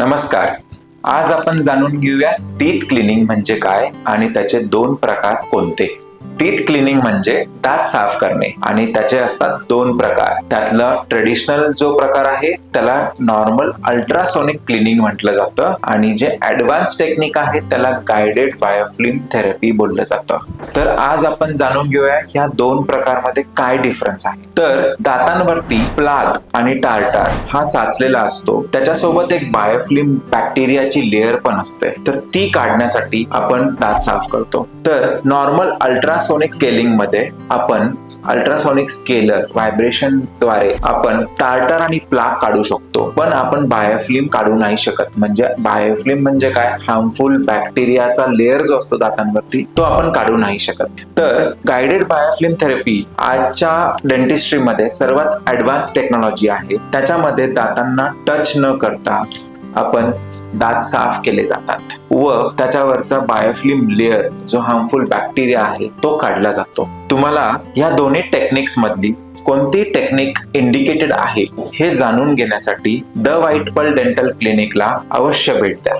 नमस्कार. आज आपण जाणून घेऊया टीथ क्लिनिंग म्हणजे काय आणि त्याचे दोन प्रकार कोणते. टीथ क्लिनिंग म्हणजे दात साफ करणे आणि त्याचे असतात दोन प्रकार. त्यातला ट्रेडिशनल जो प्रकार आहे त्याला नॉर्मल अल्ट्रासोनिक क्लिनिंग म्हटलं जातं आणि जे ऍडव्हान्स टेक्निक आहे त्याला गायडेड बायोफ्लिम थेरपी बोललं जातं. तर आज आपण जाणून घेऊया ह्या दोन प्रकारमध्ये काय डिफरन्स आहे. तर दातांवरती प्लाग आणि टार्टार हा साचलेला असतो, त्याच्यासोबत एक बायोफ्लिम बॅक्टेरियाची लेअर पण असते, तर ती काढण्यासाठी आपण दात साफ करतो. तर नॉर्मल अल्ट्रासोनिक स्केलिंग मध्ये आपण अल्ट्रासोनिक स्केलर व्हायब्रेशन द्वारे आपण टार्टर आणि प्लाग काढू शकतो, पण आपण बायोफ्लिम काढू नाही शकत. म्हणजे बायोफ्लिम म्हणजे काय, हार्मफुल बॅक्टेरियाचा लेअर जो असतो दातांवरती तो आपण काढू नाही शकत. तर गायडेड बायोफ्लिम थेरपी आजच्या डेंटिस्ट्री मध्ये सर्वात ऍडव्हान्स टेक्नॉलॉजी आहे. त्याच्यामध्ये दातांना टच न करता आपण दात साफ केले जातात व त्याच्यावरचा बायोफ्लिम लेअर जो हार्मफुल बॅक्टेरिया आहे तो काढला जातो. तुम्हाला या दोन्ही टेक्निक्स मधली कोणती टेक्निक इंडिकेटेड आहे हे जाणून घेण्यासाठी द व्हाईट पर्ल डेंटल क्लिनिकला अवश्य भेट द्या.